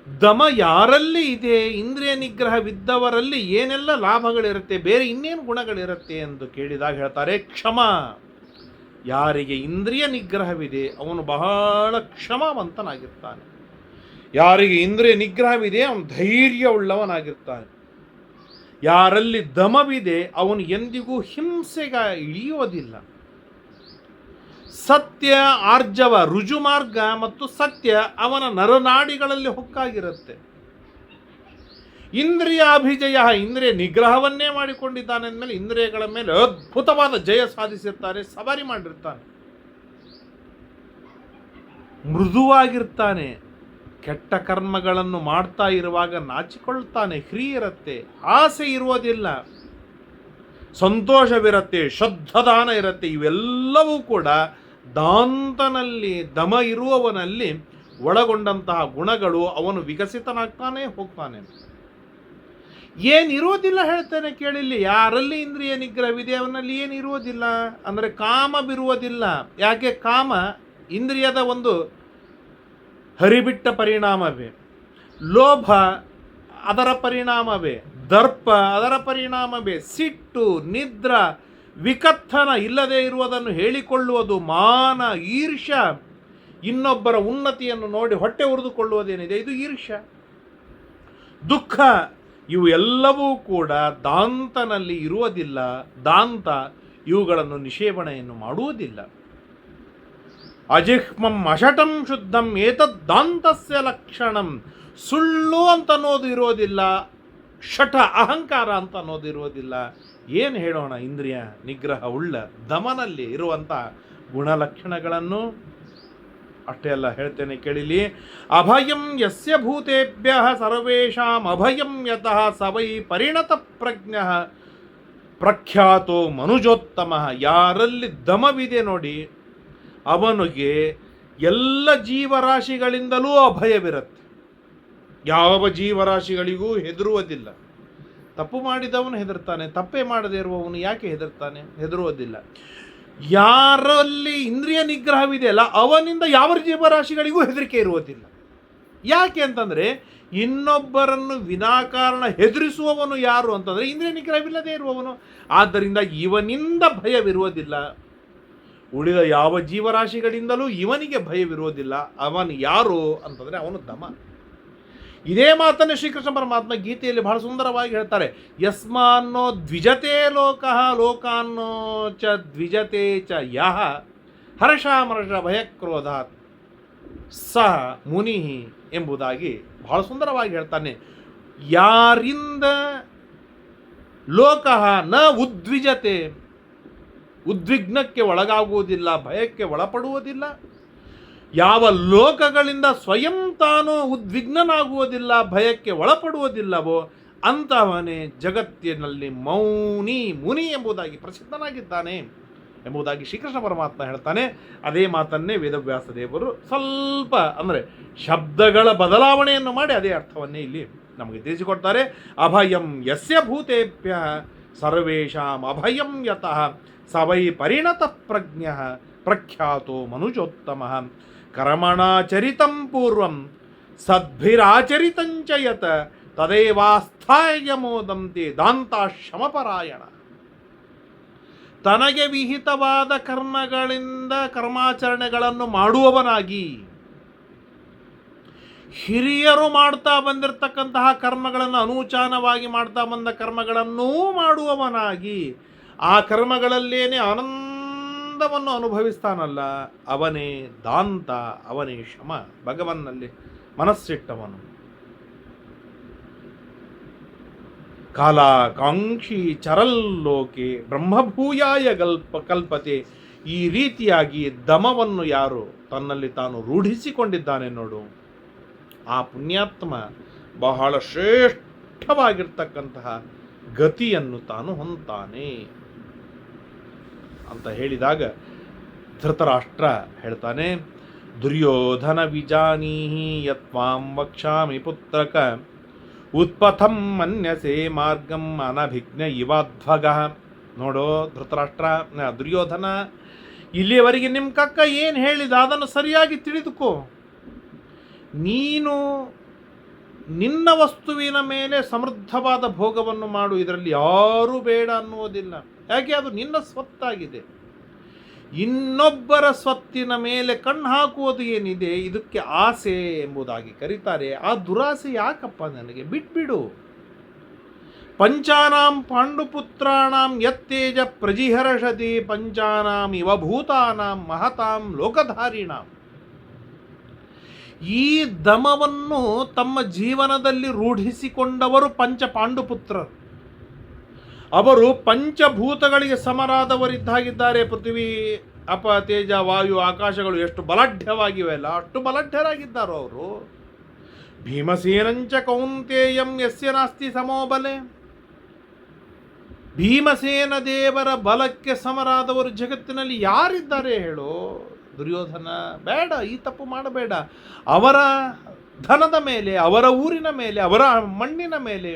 ದಮ ಯಾರಲ್ಲಿ ಇದೆ, ಇಂದ್ರಿಯ ನಿಗ್ರಹವಿದ್ದವರಲ್ಲಿ ಏನೆಲ್ಲ ಲಾಭಗಳಿರುತ್ತೆ, ಬೇರೆ ಇನ್ನೇನು ಗುಣಗಳಿರುತ್ತೆ ಎಂದು ಕೇಳಿದಾಗ ಹೇಳ್ತಾರೆ ಕ್ಷಮ. ಯಾರಿಗೆ ಇಂದ್ರಿಯ ನಿಗ್ರಹವಿದೆ ಅವನು ಬಹಳ ಕ್ಷಮಾವಂತನಾಗಿರ್ತಾನೆ. ಯಾರಿಗೆ ಇಂದ್ರಿಯ ನಿಗ್ರಹವಿದೆ ಅವನು ಧೈರ್ಯವುಳ್ಳವನಾಗಿರ್ತಾನೆ. ಯಾರಲ್ಲಿ ದಮವಿದೆ ಅವನು ಎಂದಿಗೂ ಹಿಂಸೆಗೆ ಇಳಿಯೋದಿಲ್ಲ. ಸತ್ಯ, ಆರ್ಜವ, ರುಜುಮಾರ್ಗ ಮತ್ತು ಸತ್ಯ ಅವನ ನರನಾಡಿಗಳಲ್ಲಿ ಹೊಕ್ಕಾಗಿರುತ್ತೆ. ಇಂದ್ರಿಯ ಅಭಿಜಯ, ಇಂದ್ರಿಯ ನಿಗ್ರಹವನ್ನೇ ಮಾಡಿಕೊಂಡಿದ್ದಾನೆ ಅಂದಮೇಲೆ ಇಂದ್ರಿಯಗಳ ಮೇಲೆ ಅದ್ಭುತವಾದ ಜಯ ಸಾಧಿಸಿರ್ತಾನೆ, ಸವಾರಿ ಮಾಡಿರ್ತಾನೆ. ಮೃದುವಾಗಿರ್ತಾನೆ. ಕೆಟ್ಟ ಕರ್ಮಗಳನ್ನು ಮಾಡ್ತಾ ಇರುವಾಗ ನಾಚಿಕೊಳ್ತಾನೆ. ಇರುತ್ತೆ, ಆಸೆ ಇರುವುದಿಲ್ಲ, ಸಂತೋಷವಿರುತ್ತೆ, ಶ್ರದ್ಧದಾನ ಇರುತ್ತೆ. ಇವೆಲ್ಲವೂ ಕೂಡ ದಾಂತನಲ್ಲಿ, ದಮ ಇರುವವನಲ್ಲಿ ಒಳಗೊಂಡಂತಹ ಗುಣಗಳು. ಅವನು ವಿಕಸಿತನಾಗ್ತಾನೆ ಹೋಗ್ತಾನೆ. ಏನಿರೋದಿಲ್ಲ ಹೇಳ್ತಾನೆ ಕೇಳಿಲ್ಲಿ. ಯಾರಲ್ಲಿ ಇಂದ್ರಿಯ ನಿಗ್ರಹವಿದೆ ಅವನಲ್ಲಿ ಏನಿರುವುದಿಲ್ಲ ಅಂದರೆ ಕಾಮ ಬಿರುವುದಿಲ್ಲ. ಯಾಕೆ? ಕಾಮ ಇಂದ್ರಿಯದ ಒಂದು ಹರಿಬಿಟ್ಟ ಪರಿಣಾಮವೇ, ಲೋಭ ಅದರ ಪರಿಣಾಮವೇ, ದರ್ಪ ಅದರ ಪರಿಣಾಮವೇ, ಸಿಟ್ಟು, ನಿದ್ರ, ವಿಕಥನ, ಇಲ್ಲದೆ ಇರುವುದನ್ನು ಹೇಳಿಕೊಳ್ಳುವುದು, ಮಾನ, ಈರ್ಷ್ಯ, ಇನ್ನೊಬ್ಬರ ಉನ್ನತಿಯನ್ನು ನೋಡಿ ಹೊಟ್ಟೆ ಉರಿದುಕೊಳ್ಳುವುದೇನಿದೆ ಇದು ಈರ್ಷ್ಯ, ದುಃಖ, ಇವು ಎಲ್ಲವೂ ಕೂಡ ದಾಂತನಲ್ಲಿ ಇರುವುದಿಲ್ಲ. ದಾಂತ ಇವುಗಳನ್ನು ನಿಷೇವಣೆಯನ್ನು ಮಾಡುವುದಿಲ್ಲ. ಅಜಿಹ್ಮಂ ಅಷಟಂ ಶುದ್ಧಂ ಏತದ್ದಾಂತಸ್ಯ ಲಕ್ಷಣಂ. ಸುಳ್ಳು ಅಂತ ಅನ್ನೋದು ಇರೋದಿಲ್ಲ, ಶಠ ಅಹಂಕಾರ ಅಂತ ಅನ್ನೋದು ಇರೋದಿಲ್ಲ. ಏನು ಹೇಳೋಣ? ಇಂದ್ರಿಯ ನಿಗ್ರಹ ಉಳ್ಳ ದಮನಲ್ಲಿ ಇರುವಂಥ ಗುಣಲಕ್ಷಣಗಳನ್ನು ಅಷ್ಟೇ ಅಲ್ಲ ಹೇಳ್ತೇನೆ ಕೇಳಿಲಿ. ಅಭಯಂ ಯಸ್ಯ ಭೂತೇಭ್ಯ ಸರ್ವೇಷಾಂ ಅಭಯಂ ಯತಃ ಸವೈ ಪರಿಣತ ಪ್ರಜ್ಞಃ ಪ್ರಖ್ಯಾತೋ ಮನುಜೋತ್ತಮ. ಯಾರಲ್ಲಿ ದಮವಿದೆ ನೋಡಿ ಅವನಿಗೆ ಎಲ್ಲ ಜೀವರಾಶಿಗಳಿಂದಲೂ ಅಭಯವಿರುತ್ತೆ. ಯಾವ ಜೀವರಾಶಿಗಳಿಗೂ ಹೆದರುವುದಿಲ್ಲ. ತಪ್ಪು ಮಾಡಿದವನು ಹೆದರ್ತಾನೆ, ತಪ್ಪೇ ಮಾಡದೇ ಇರುವವನು ಯಾಕೆ ಹೆದರ್ತಾನೆ? ಹೆದರುವುದಿಲ್ಲ. ಯಾರಲ್ಲಿ ಇಂದ್ರಿಯ ನಿಗ್ರಹವಿದೆಯಲ್ಲ ಅವನಿಂದ ಯಾವ ಜೀವರಾಶಿಗಳಿಗೂ ಹೆದರಿಕೆ ಇರುವುದಿಲ್ಲ. ಯಾಕೆ ಅಂತಂದರೆ ಇನ್ನೊಬ್ಬರನ್ನು ವಿನಾಕಾರಣ ಹೆದರಿಸುವವನು ಯಾರು ಅಂತಂದರೆ ಇಂದ್ರಿಯ ನಿಗ್ರಹವಿಲ್ಲದೆ ಇರುವವನು. ಆದ್ದರಿಂದ ಇವನಿಂದ ಭಯವಿರುವುದಿಲ್ಲ. ಉಳಿದ ಯಾವ ಜೀವರಾಶಿಗಳಿಂದಲೂ ಇವನಿಗೆ ಭಯವಿರುವುದಿಲ್ಲ. ಅವನು ಯಾರು ಅಂತಂದರೆ ಅವನು ದಮ. ಇದೇ ಮಾತನ್ನು ಶ್ರೀಕೃಷ್ಣ ಪರಮಾತ್ಮ ಗೀತೆಯಲ್ಲಿ ಬಹಳ ಸುಂದರವಾಗಿ ಹೇಳ್ತಾರೆ. ಯಸ್ಮಾನ್ನೋ ದ್ವಿಜತೆ ಲೋಕಃ ಲೋಕಾನ್ನೋ ಚ ದ್ವಿಜತೆ ಚ ಯಃ ಹರ್ಷಾಮರ್ಷ ಭಯಕ್ರೋಧಾತ್ ಸಹ ಮುನಿ ಎಂಬುದಾಗಿ ಬಹಳ ಸುಂದರವಾಗಿ ಹೇಳ್ತಾನೆ. ಯಾರಿಂದ ಲೋಕಃ ನ ಉದ್ವಿಜತೆ, ಉದ್ವಿಗ್ನಕ್ಕೆ ಒಳಗಾಗುವುದಿಲ್ಲ, ಭಯಕ್ಕೆ ಒಳಪಡುವುದಿಲ್ಲ. ಯಾವ ಲೋಕಗಳಿಂದ ಸ್ವಯಂ ತಾನು ಉದ್ವಿಗ್ನನಾಗುವುದಿಲ್ಲ, ಭಯಕ್ಕೆ ಒಳಪಡುವುದಿಲ್ಲವೋ ಅಂತಹವನೇ ಜಗತ್ತಿನಲ್ಲಿ ಮೌನಿ ಮುನಿ ಎಂಬುದಾಗಿ ಪ್ರಸಿದ್ಧನಾಗಿದ್ದಾನೆ ಎಂಬುದಾಗಿ ಶ್ರೀಕೃಷ್ಣ ಪರಮಾತ್ಮ ಹೇಳ್ತಾನೆ. ಅದೇ ಮಾತನ್ನೇ ವೇದವ್ಯಾಸ ದೇವರು ಸ್ವಲ್ಪ ಅಂದರೆ ಶಬ್ದಗಳ ಬದಲಾವಣೆಯನ್ನು ಮಾಡಿ ಅದೇ ಅರ್ಥವನ್ನೇ ಇಲ್ಲಿ ನಮಗೆ ತಿಳಿಸಿಕೊಡ್ತಾರೆ. ಅಭಯಂ ಯಸ್ಯ ಭೂತೇಭ್ಯ ಸರ್ವೇಷಾಂ ಅಭಯಂ ಯತಃ ಸವೈ ಪರಿಣತ ಪ್ರಜ್ಞ ಪ್ರಖ್ಯಾತೋ ಮನುಜೋತ್ತಮ ಕರ್ಮಣಾಚರಿತಂ ಪೂರ್ವಂ ಸದ್ಭಿರಾಚರಿತಂಚ ಯತ್ ತದೇವಾಸ್ಥಾಯ ಮೋದಂತೆ ದಾಂತಾಶ್ರಮಪರಾಯಣ. ತನಗೆ ವಿಹಿತವಾದ ಕರ್ಮಗಳಿಂದ ಕರ್ಮಾಚರಣೆಗಳನ್ನು ಮಾಡುವವನಾಗಿ, ಹಿರಿಯರು ಮಾಡ್ತಾ ಬಂದಿರತಕ್ಕಂತಹ ಕರ್ಮಗಳನ್ನು ಅನೂಚಾನವಾಗಿ ಮಾಡ್ತಾ ಬಂದ ಕರ್ಮಗಳನ್ನೂ ಮಾಡುವವನಾಗಿ ಆ ಕರ್ಮಗಳಲ್ಲೇನೆ ಆನಂದವನ್ನು ಅನುಭವಿಸ್ತಾನಲ್ಲ, ಅವನೇ ದಾಂತ, ಅವನೇ ಶಮ, ಭಗವನ್ನಲ್ಲಿ ಮನಸ್ಸಿಟ್ಟವನು. ಕಾಲಾಕಾಂಕ್ಷಿ ಚರಲ್ಲೋಕೆ ಬ್ರಹ್ಮಭೂಯಾಯ ಕಲ್ಪತೆ. ಈ ರೀತಿಯಾಗಿ ದಮವನ್ನು ಯಾರು ತನ್ನಲ್ಲಿ ತಾನು ರೂಢಿಸಿಕೊಂಡಿದ್ದಾನೆ ನೋಡು, ಆ ಪುಣ್ಯಾತ್ಮ ಬಹಳ ಶ್ರೇಷ್ಠವಾಗಿರ್ತಕ್ಕಂತಹ ಗತಿಯನ್ನು ತಾನು ಹೊಂತಾನೆ ಅಂತ ಹೇಳಿದಾಗ ಧೃತರಾಷ್ಟ್ರ ಹೇಳ್ತಾನೆ, ದುರ್ಯೋಧನ ವಿಜಾನೀಹಿ ಯತ್ವಾಂ ವಕ್ಷಾಮಿ ಪುತ್ರಕ ಉತ್ಪಥಂ ಮನ್ಯಸೆ ಮಾರ್ಗಂ ಅನಭಿಜ್ಞ ಇವಾಧ್ವಗ. ನೋಡೋ ಧೃತರಾಷ್ಟ್ರ, ದುರ್ಯೋಧನ, ಇಲ್ಲಿಯವರೆಗೆ ನಿಮ್ಮ ಕಕ್ಕ ಏನು ಹೇಳಿದ ಅದನ್ನು ಸರಿಯಾಗಿ ತಿಳಿದುಕೋ. ನೀನು ನಿನ್ನ ವಸ್ತುವಿನ ಮೇಲೆ ಸಮೃದ್ಧವಾದ ಭೋಗವನ್ನು ಮಾಡು, ಇದರಲ್ಲಿ ಯಾರೂ ಬೇಡ ಅನ್ನುವುದಿಲ್ಲ. ಯಾಕೆ? ಅದು ನಿನ್ನ ಸ್ವತ್ತಾಗಿದೆ. ಇನ್ನೊಬ್ಬರ ಸ್ವತ್ತಿನ ಮೇಲೆ ಕಣ್ಣು ಹಾಕುವುದು ಏನಿದೆ, ಇದಕ್ಕೆ ಆಸೆ ಎಂಬುದಾಗಿ ಕರೀತಾರೆ. ಆ ದುರಾಸೆ ಯಾಕಪ್ಪ ನನಗೆ? ಬಿಟ್ಬಿಡು. ಪಂಚಾನಾಂ ಪಾಂಡುಪುತ್ರಾಣಾಂ ಯತ್ತೇಜ ಪ್ರಜಿಹರ್ಷತಿ ಪಂಚಾನಾಂ ಇವ ಭೂತಾನಾಂ ಮಹತಾಂ ಲೋಕಧಾರಿಣಾಂ. ಈ ದಮವನ್ನು ತಮ್ಮ ಜೀವನದಲ್ಲಿ ರೂಢಿಸಿಕೊಂಡವರು ಪಂಚ ಪಾಂಡುಪುತ್ರರು. ಅವರು ಪಂಚಭೂತಗಳಿಗೆ ಸಮರಾದವರಿದ್ದಾಗಿದ್ದಾರೆ. ಪೃಥ್ವಿ, ಅಪ, ತೇಜ, ವಾಯು, ಆಕಾಶಗಳು ಎಷ್ಟು ಬಲಾಢ್ಯವಾಗಿವೆ ಅಲ್ಲ, ಅಷ್ಟು ಬಲಾಢ್ಯರಾಗಿದ್ದಾರೋ ಅವರು. ಭೀಮಸೇನಂಚ ಕೌಂತೇಯಂ ಯಸ್ಯ ನಾಸ್ತಿ ಸಮೋಬಲೆ. ಭೀಮಸೇನ ದೇವರ ಬಲಕ್ಕೆ ಸಮರಾದವರು ಜಗತ್ತಿನಲ್ಲಿ ಯಾರಿದ್ದಾರೆ ಹೇಳು? ದುರ್ಯೋಧನ, ಬೇಡ, ಈ ತಪ್ಪು ಮಾಡಬೇಡ. ಅವರ ಧನದ ಮೇಲೆ, ಅವರ ಊರಿನ ಮೇಲೆ, ಅವರ ಮಣ್ಣಿನ ಮೇಲೆ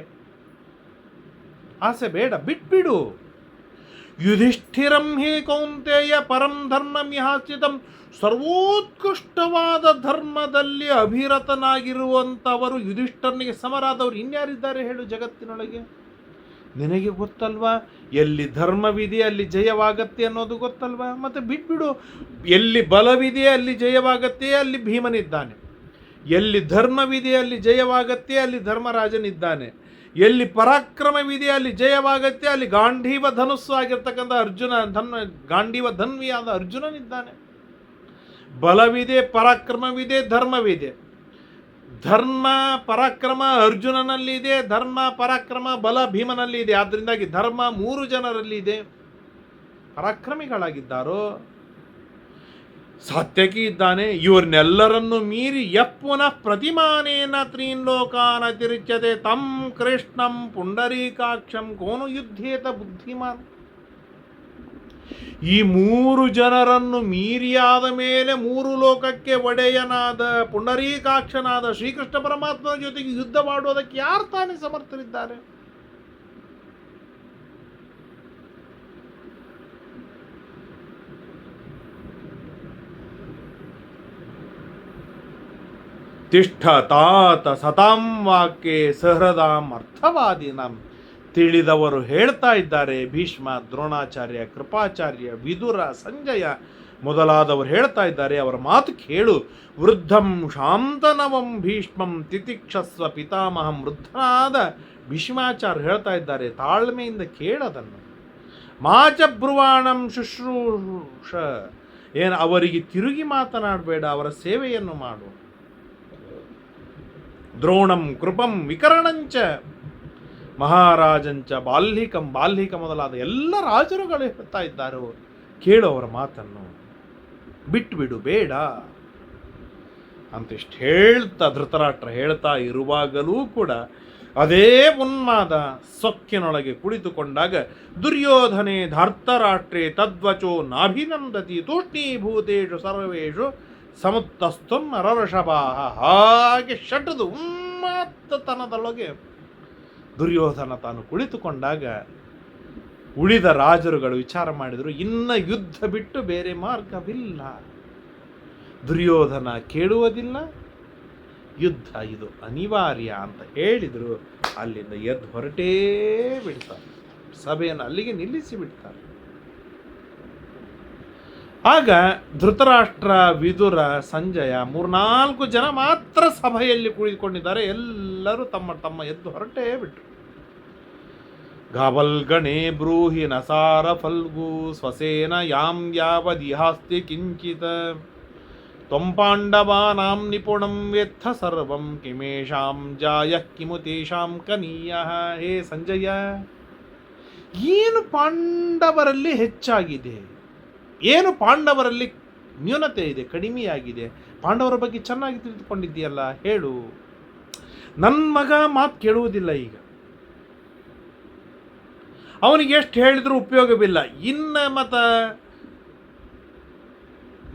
ಆಸೆ ಬೇಡ, ಬಿಟ್ಬಿಡು. ಯುಧಿಷ್ಠಿರಂ ಹಿ ಕೌಂತೇಯ ಪರಂ ಧರ್ಮಂ ಯಹಾಸ್ಥಿತಂ. ಸರ್ವೋತ್ಕೃಷ್ಟವಾದ ಧರ್ಮದಲ್ಲಿ ಅಭಿರತನಾಗಿರುವಂಥವರು ಯುಧಿಷ್ಠರನಿಗೆ ಸಮರಾದವರು ಇನ್ಯಾರಿದ್ದಾರೆ ಹೇಳು ಜಗತ್ತಿನೊಳಗೆ? ನಿನಗೆ ಗೊತ್ತಲ್ವಾ? ಎಲ್ಲಿ ಧರ್ಮವಿದೆ ಅಲ್ಲಿ ಜಯವಾಗತ್ತೆ ಅನ್ನೋದು ಗೊತ್ತಲ್ವಾ? ಮತ್ತೆ ಬಿಟ್ಬಿಡು. ಎಲ್ಲಿ ಬಲವಿದೆ ಅಲ್ಲಿ ಜಯವಾಗತ್ತೆ, ಅಲ್ಲಿ ಭೀಮನಿದ್ದಾನೆ. ಎಲ್ಲಿ ಧರ್ಮವಿದೆ ಅಲ್ಲಿ ಜಯವಾಗತ್ತೆ, ಅಲ್ಲಿ ಧರ್ಮರಾಜನಿದ್ದಾನೆ. ಎಲ್ಲಿ ಪರಾಕ್ರಮವಿದೆ ಅಲ್ಲಿ ಜಯವಾಗತ್ತೆ, ಅಲ್ಲಿ ಗಾಂಧೀವ ಧನುಸ್ಸು ಆಗಿರ್ತಕ್ಕಂಥ ಗಾಂಧೀವ ಧನ್ವಿಯಾದ ಅರ್ಜುನನಿದ್ದಾನೆ. ಬಲವಿದೆ, ಪರಾಕ್ರಮವಿದೆ, ಧರ್ಮವಿದೆ. ಧರ್ಮ ಪರಾಕ್ರಮ ಅರ್ಜುನನಲ್ಲಿದೆ, ಧರ್ಮ ಪರಾಕ್ರಮ ಬಲ ಭೀಮನಲ್ಲಿ ಇದೆ. ಆದ್ದರಿಂದಾಗಿ ಧರ್ಮ 3 ಜನರಲ್ಲಿ ಇದೆ. ಪರಾಕ್ರಮಿಗಳಾಗಿದ್ದಾರೋ. ಸಾತ್ಯಕಿ ಇದ್ದಾನೆ. ಇವ್ರನ್ನೆಲ್ಲರನ್ನು ಮೀರಿ ಯಪ್ಪುನಃ ಪ್ರತಿಮಾನೇನ ತ್ರೀನ್ ಲೋಕಾನ್ ಅತಿರಿಚ್ಯತೆ ತಂ ಕೃಷ್ಣಂ ಪುಂಡರೀಕಾಕ್ಷಂ ಕೋನು ಯುದ್ಧೇತ ಬುದ್ಧಿಮಾನ್. ಈ 3 ಜನರನ್ನು ಮೀರಿಯಾದ ಮೇಲೆ 3 ಲೋಕಕ್ಕೆ ಒಡೆಯನಾದ ಪುಂಡರೀಕಾಕ್ಷನಾದ ಶ್ರೀಕೃಷ್ಣ ಪರಮಾತ್ಮನ ಜೊತೆಗೆ ಯುದ್ಧ ಮಾಡುವುದಕ್ಕೆ ಯಾರು ತಾನೇ ಸಮರ್ಥರಿದ್ದಾರೆ? ತಿಷ್ಠ ತಾತ ಸತಾಂ ವಾಕ್ಯೆ ಸಹೃದಾಂ ಅರ್ಥವಾದಿನಾಂ. ತಿಳಿದವರು ಹೇಳ್ತಾ ಇದ್ದಾರೆ. ಭೀಷ್ಮ, ದ್ರೋಣಾಚಾರ್ಯ, ಕೃಪಾಚಾರ್ಯ, ವಿದುರ, ಸಂಜಯ ಮೊದಲಾದವರು ಹೇಳ್ತಾ ಇದ್ದಾರೆ. ಅವರ ಮಾತು ಕೇಳು. ವೃದ್ಧಂ ಶಾಂತನವಂ ಭೀಷ್ಮಂ ತಿತಿಕ್ಷಸ್ವ ಪಿತಾಮಹಂ. ವೃದ್ಧನಾದ ಭೀಷ್ಮಾಚಾರ್ಯ ಹೇಳ್ತಾ ಇದ್ದಾರೆ, ತಾಳ್ಮೆಯಿಂದ ಕೇಳದನ್ನು. ಮಾಚ ಬ್ರುವಾಣಂ ಶುಶ್ರೂಷ. ಏನು, ಅವರಿಗೆ ತಿರುಗಿ ಮಾತನಾಡಬೇಡ, ಅವರ ಸೇವೆಯನ್ನು ಮಾಡು. ದ್ರೋಣಂ ಕೃಪಂ ವಿಕರಣಂಚ ಮಹಾರಾಜಂಚ ಬಾಲ್ಹಿಕಂ. ಬಾಲ್ಹಿಕ ಮೊದಲಾದ ಎಲ್ಲ ರಾಜರುಗಳು ಹೇಳ್ತಾ ಇದ್ದಾರೆ, ಕೇಳು ಅವರ ಮಾತನ್ನು, ಬಿಟ್ಬಿಡು, ಬೇಡ ಅಂತಿಷ್ಟು ಹೇಳ್ತಾ ಧೃತರಾಷ್ಟ್ರ ಹೇಳ್ತಾ ಇರುವಾಗಲೂ ಕೂಡ ಅದೇ ಉನ್ಮಾದ ಸೊಕ್ಕಿನೊಳಗೆ ಕುಳಿತುಕೊಂಡಾಗ ದುರ್ಯೋಧನೆ ಧರ್ತರಾಷ್ಟ್ರೇ ತದ್ವಚೋ ನಾಭಿನಂದತಿ ತೂಷ್ಣೀಭೂತೇಷು ಸರ್ವೇಷು ಸಮುತ್ತಸ್ತು ನರಋಷಭಾಃ. ಹಾಗೆ ಷಟದು ಉನ್ಮಾತ್ತತನದೊಳಗೆ ದುರ್ಯೋಧನ ತಾನು ಕುಳಿತುಕೊಂಡಾಗ ಉಳಿದ ರಾಜರುಗಳು ವಿಚಾರ ಮಾಡಿದರು, ಇನ್ನ ಯುದ್ಧ ಬಿಟ್ಟು ಬೇರೆ ಮಾರ್ಗವಿಲ್ಲ. ದುರ್ಯೋಧನ ಕೇಳುವುದಿಲ್ಲ, ಯುದ್ಧ ಇದು ಅನಿವಾರ್ಯ ಅಂತ ಹೇಳಿದರು. ಅಲ್ಲಿಂದ ಎದ್ದು ಹೊರಟೇ ಬಿಡ್ತಾರೆ, ಸಭೆಯನ್ನು ಅಲ್ಲಿಗೆ ನಿಲ್ಲಿಸಿ ಬಿಡ್ತಾರೆ. ಆಗ ಧೃತರಾಷ್ಟ್ರ, ವಿದುರ, ಸಂಜಯ 3-4 ಜನ ಮಾತ್ರ ಸಭೆಯಲ್ಲಿ ಕುಳಿತುಕೊಂಡಿದ್ದಾರೆ. ಎಲ್ಲರೂ ತಮ್ಮ ತಮ್ಮ ಎದ್ದು ಹೊರಟೇ ಬಿಟ್ರು. ಗಾವಲ್ಗಣೆ ಬ್ರೂಹಿ ನಸಾರ ಫಲ್ಗು ಸ್ವಸೇನ ಯಾಂ ಯಾವದಿಹಾಸ್ತಿ ಕಿಂಚಿತ ತ್ವಂಪಾಂಡವಾನಾಂ ನಿಪುಣಂ ವೇತ್ಥ ಸರ್ವಂ ಕಿಮೇಶಾಂ ಜಾಯ ಕಿಮು ತೇಷಾಂ ಕನೀಯಃ. ಹೇ ಸಂಜಯ, ಏನು ಪಾಂಡವರಲ್ಲಿ ಹೆಚ್ಚಾಗಿದೆ, ಏನು ಪಾಂಡವರಲ್ಲಿ ನ್ಯೂನತೆ ಇದೆ, ಕಡಿಮೆಯಾಗಿದೆ? ಪಾಂಡವರ ಬಗ್ಗೆ ಚೆನ್ನಾಗಿ ತಿಳಿದುಕೊಂಡಿದ್ದೀಯಲ್ಲ, ಹೇಳು. ನನ್ನ ಮಗ ಮಾತು ಕೇಳುವುದಿಲ್ಲ. ಈಗ ಅವನಿಗೆ ಎಷ್ಟು ಹೇಳಿದ್ರೂ ಉಪಯೋಗವಿಲ್ಲ. ಇನ್ನು ಮತ್ತು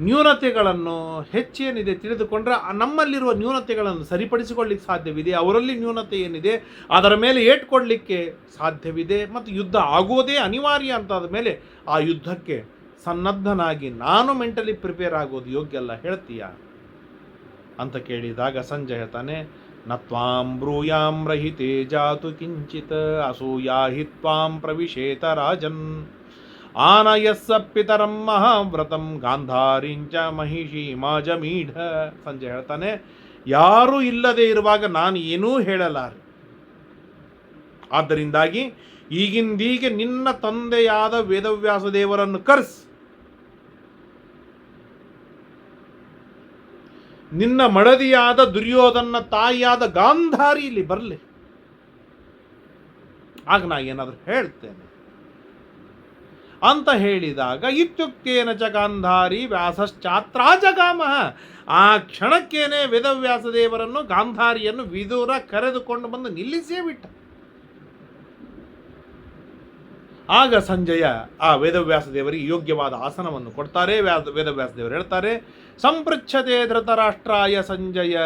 ನ್ಯೂನತೆಗಳನ್ನು ಹೆಚ್ಚೇನಿದೆ ತಿಳಿದುಕೊಂಡ್ರೆ ನಮ್ಮಲ್ಲಿರುವ ನ್ಯೂನತೆಗಳನ್ನು ಸರಿಪಡಿಸಿಕೊಳ್ಳಿಕ್ಕೆ ಸಾಧ್ಯವಿದೆ. ಅವರಲ್ಲಿ ನ್ಯೂನತೆ ಏನಿದೆ ಅದರ ಮೇಲೆ ಏಟ್ಕೊಡ್ಲಿಕ್ಕೆ ಸಾಧ್ಯವಿದೆ. ಮತ್ತು ಯುದ್ಧ ಆಗೋದೇ ಅನಿವಾರ್ಯ ಅಂತಾದ ಮೇಲೆ ಆ ಯುದ್ಧಕ್ಕೆ ಸನ್ನದ್ಧನಾಗಿ ನಾನು ಮೆಂಟಲಿ ಪ್ರಿಪೇರ್ ಆಗೋದು ಯೋಗ್ಯ ಅಲ್ಲ, ಹೇಳ್ತೀಯ ಅಂತ ಕೇಳಿದಾಗ ಸಂಜಯ ತಾನೆ, ನ ತ್ವಾಂ ಬ್ರೂಯಾಂ ರಹಿತೆ ಜಾತು ಕಿಂಚಿತ್ ಅಸೂಯಾ ಹಿ ತ್ವಾಂ ಪ್ರವಿಶೇತ ರಾಜನ್ ಆನಯಸ್ಸ ಪಿತರಂ ಮಹಾವ್ರತಂ ಗಾಂಧಾರಿಂಚ ಮಹಿಷಿ ಮಾಜಮೀಢ. ಸಂಜಯ ಹೇಳ್ತಾನೆ, ಯಾರೂ ಇಲ್ಲದೆ ಇರುವಾಗ ನಾನು ಏನೂ ಹೇಳಲಾರೆ. ಆದ್ದರಿಂದಾಗಿ ಈಗಿಂದೀಗೆ ನಿನ್ನ ತಂದೆಯಾದ ವೇದವ್ಯಾಸ ದೇವರನ್ನು ಕರೆಸಿ, ನಿನ್ನ ಮಡದಿಯಾದ ದುರ್ಯೋಧನ ತಾಯಿಯಾದ ಗಾಂಧಾರಿ ಇಲ್ಲಿ ಬರಲಿ, ಆಗ ನಾ ಏನಾದರೂ ಹೇಳ್ತೇನೆ ಅಂತ ಹೇಳಿದಾಗ ಇತ್ಯುಕ್ತೇನ ಚ ಗಾಂಧಾರಿ ವ್ಯಾಸಶ್ಚಾತ್ರ ಜಗಾಮ. ಆ ಕ್ಷಣಕ್ಕೇನೆ ವೇದವ್ಯಾಸ ದೇವರನ್ನು, ಗಾಂಧಾರಿಯನ್ನು ವಿದುರ ಕರೆದುಕೊಂಡು ಬಂದು ನಿಲ್ಲಿಸೇ ಬಿಟ್ಟ. ಆಗ ಸಂಜಯ ಆ ವೇದವ್ಯಾಸ ದೇವರಿಗೆ ಯೋಗ್ಯವಾದ ಆಸನವನ್ನು ಕೊಡ್ತಾರೆ. ವೇದವ್ಯಾಸ ದೇವರು ಹೇಳ್ತಾರೆ, ಸಂಪೃಚ್ಛತೆ ಧೃತರಾಷ್ಟ್ರಾಯ ಸಂಜಯ